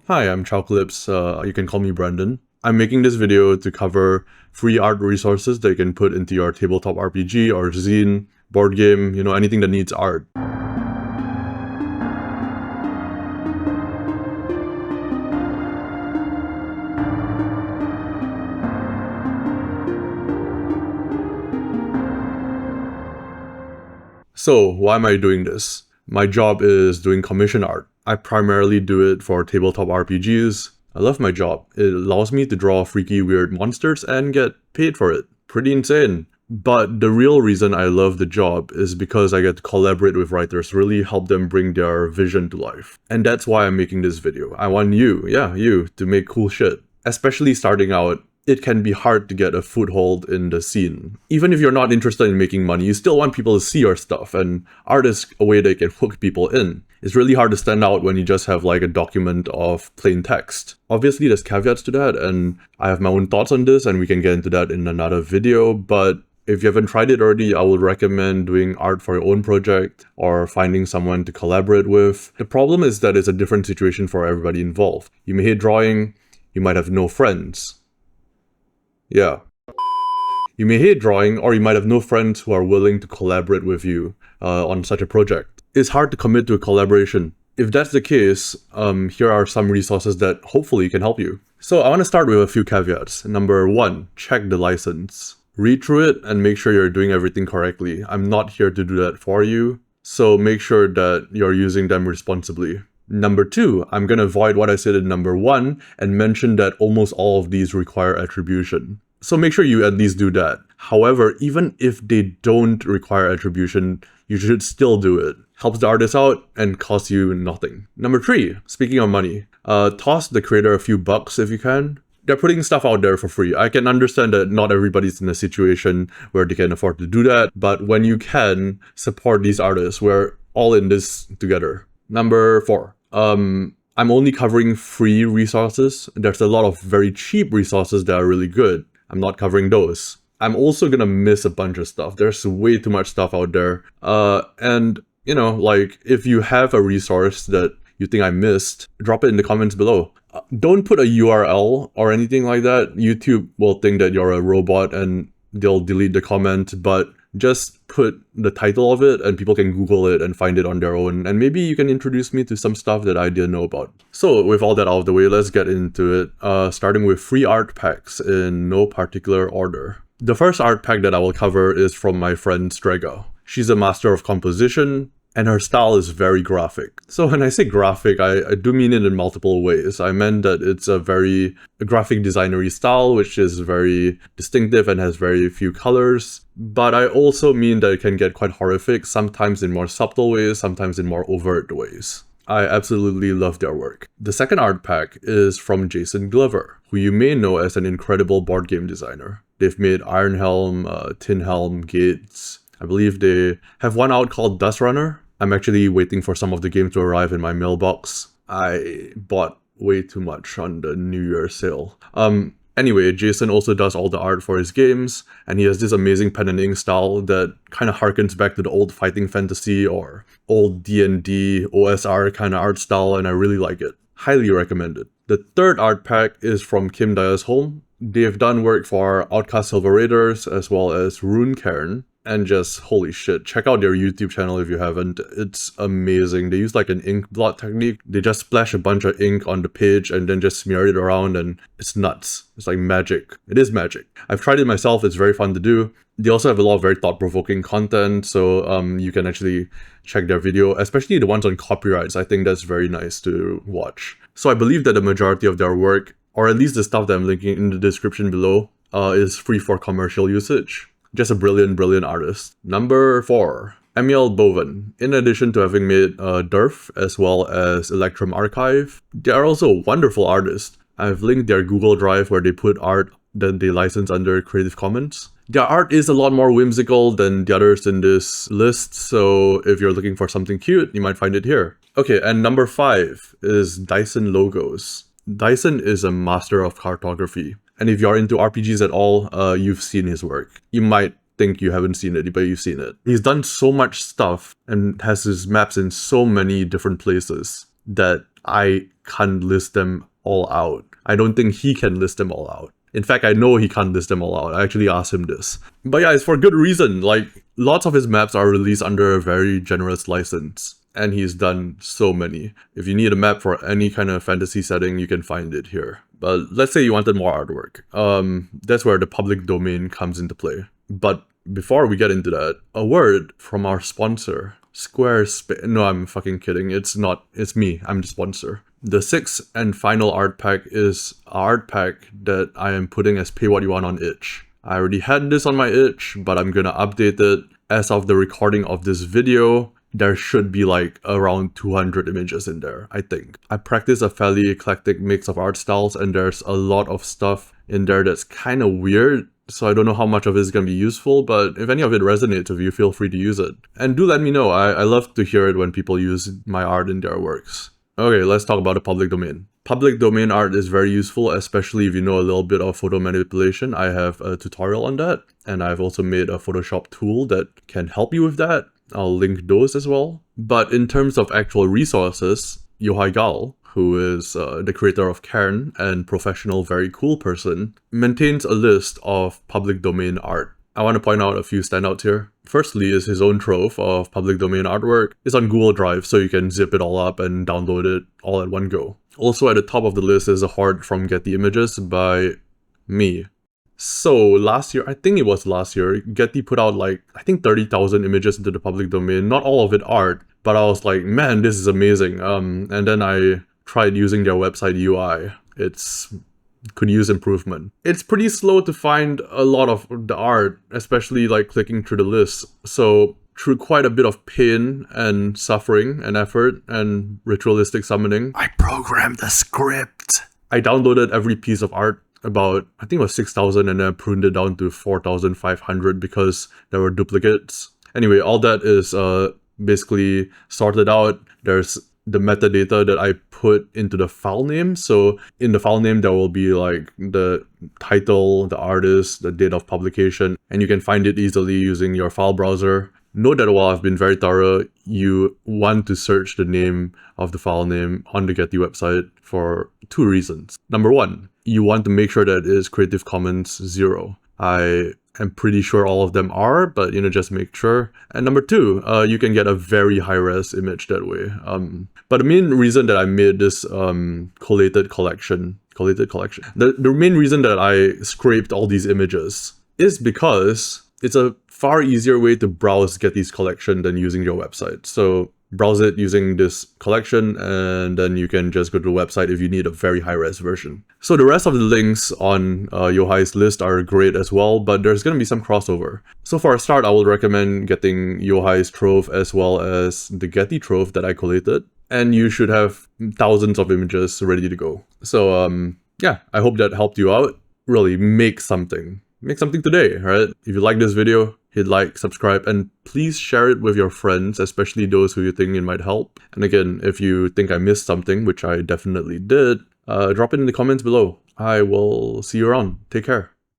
Hi, I'm Chaoclypse. You can call me Brandon. I'm making this video to cover free art resources that you can put into your tabletop RPG or zine, board game, anything that needs art. So, why am I doing this? My job is doing commission art. I primarily do it for tabletop RPGs. I love my job. It allows me to draw freaky, weird monsters and get paid for it. Pretty insane. But the real reason I love the job is because I get to collaborate with writers, really help them bring their vision to life. And that's why I'm making this video. I want you, to make cool shit. Especially starting out, it can be hard to get a foothold in the scene. Even if you're not interested in making money, you still want people to see your stuff, and art is a way that you can hook people in. It's really hard to stand out when you just have like a document of plain text. Obviously, there's caveats to that, and I have my own thoughts on this, and we can get into that in another video, but if you haven't tried it already, I would recommend doing art for your own project or finding someone to collaborate with. The problem is that it's a different situation for everybody involved. You may hate drawing, you might have no friends. Yeah. You may hate drawing, or you might have no friends who are willing to collaborate with you on such a project. It's hard to commit to a collaboration. If that's the case, here are some resources that hopefully can help you. So I want to start with a few caveats. Number 1, check the license. Read through it and make sure you're doing everything correctly. I'm not here to do that for you, so make sure that you're using them responsibly. Number 2, I'm going to avoid what I said in number 1 and mention that almost all of these require attribution. So make sure you at least do that. However, even if they don't require attribution, you should still do it. Helps the artist out and costs you nothing. Number 3, speaking of money, toss the creator a few bucks if you can. They're putting stuff out there for free. I can understand that not everybody's in a situation where they can afford to do that, but when you can, support these artists. We're all in this together. Number 4, I'm only covering free resources. There's a lot of very cheap resources that are really good. I'm not covering those. I'm also gonna miss a bunch of stuff. There's way too much stuff out there. And if you have a resource that you think I missed, drop it in the comments below. Don't put a URL or anything like that. YouTube will think that you're a robot and they'll delete the comment, but just put the title of it and people can Google it and find it on their own. And maybe you can introduce me to some stuff that I didn't know about. So with all that out of the way, let's get into it. Starting with free art packs in no particular order. The first art pack that I will cover is from my friend Strega. She's a master of composition, and her style is very graphic. So when I say graphic, I do mean it in multiple ways. I meant that it's a very graphic designery style, which is very distinctive and has very few colors. But I also mean that it can get quite horrific, sometimes in more subtle ways, sometimes in more overt ways. I absolutely love their work. The second art pack is from Jason Glover, who you may know as an incredible board game designer. They've made Iron Helm, Tin Helm, Gates. I believe they have one out called Dust Runner. I'm actually waiting for some of the games to arrive in my mailbox. I bought way too much on the New Year sale. Anyway, Jason also does all the art for his games, and he has this amazing pen and ink style that kind of harkens back to the old fighting fantasy or old D&D, OSR kind of art style, and I really like it. Highly recommend it. The third art pack is from Diaz Holm. They've done work for Outcast Silver Raiders as well as Runecairn. And just, holy shit, check out their YouTube channel if you haven't. It's amazing. They use like an ink blot technique. They just splash a bunch of ink on the page and then just smear it around, and it's nuts. It's like magic. It is magic. I've tried it myself. It's very fun to do. They also have a lot of very thought-provoking content, so you can actually check their video, especially the ones on copyrights. I think that's very nice to watch. So I believe that the majority of their work, or at least the stuff that I'm linking in the description below, is free for commercial usage. Just a brilliant artist. Number 4, Emiel Boven. In addition to having made Durf as well as Electrum Archive, they are also a wonderful artist. I've linked their Google Drive where they put art that they license under Creative Commons. Their art is a lot more whimsical than the others in this list, so if you're looking for something cute, you might find it here. Okay, and number 5 is Dyson Logos. Dyson is a master of cartography. And if you're into RPGs at all, you've seen his work. You might think you haven't seen it, but you've seen it. He's done so much stuff and has his maps in so many different places that I can't list them all out. I don't think he can list them all out. In fact, I know he can't list them all out. I actually asked him this. But yeah, it's for good reason. Like, lots of his maps are released under a very generous license. And he's done so many. If you need a map for any kind of fantasy setting, you can find it here. But let's say you wanted more artwork. That's where the public domain comes into play. But before we get into that, a word from our sponsor, Squarespace. No, I'm fucking kidding. It's not. It's me. I'm the sponsor. The sixth and final art pack is an art pack that I am putting as pay what you want on itch. I already had this on my itch, but I'm gonna update it. As of the recording of this video, there should be like around 200 images in there, I think. I practice a fairly eclectic mix of art styles, and there's a lot of stuff in there that's kind of weird. So I don't know how much of it is going to be useful, but if any of it resonates with you, feel free to use it. And do let me know. I love to hear it when people use my art in their works. Okay, let's talk about the public domain. Public domain art is very useful, especially if you know a little bit of photo manipulation. I have a tutorial on that, and I've also made a Photoshop tool that can help you with that. I'll link those as well. But in terms of actual resources, Yohai Gal, who is the creator of Cairn and professional very cool person, maintains a list of public domain art. I want to point out a few standouts here. Firstly is his own trove of public domain artwork. It's on Google Drive, so you can zip it all up and download it all at one go. Also at the top of the list is a horde from Getty Images by me. So last year, I think it was last year, Getty put out like, I think 30,000 images into the public domain. Not all of it art, but I was like, man, this is amazing. And then I tried using their website UI. Could use improvement. It's pretty slow to find a lot of the art, especially like clicking through the list. So through quite a bit of pain and suffering and effort and ritualistic summoning, I programmed the script. I downloaded every piece of art, about, I think it was 6,000, and then I pruned it down to 4,500 because there were duplicates. Anyway, all that is basically sorted out. There's the metadata that I put into the file name. So in the file name, there will be like the title, the artist, the date of publication, and you can find it easily using your file browser. Note that while I've been very thorough, you want to search the name of the file name on the Getty website for two reasons. Number one, you want to make sure that it is Creative Commons 0. I am pretty sure all of them are, but just make sure. And number two, you can get a very high-res image that way. But the main reason that I made this collated collection, the main reason that I scraped all these images is because it's a far easier way to browse Getty's collection than using your website. So browse it using this collection, and then you can just go to the website if you need a very high-res version. So the rest of the links on Yohai's list are great as well, but there's going to be some crossover. So for a start, I will recommend getting Yohai's trove as well as the Getty trove that I collated, and you should have thousands of images ready to go. So yeah, I hope that helped you out. Really, make something. Make something today, right? If you like this video, hit like, subscribe, and please share it with your friends, especially those who you think it might help. And again, if you think I missed something, which I definitely did, drop it in the comments below. I will see you around. Take care.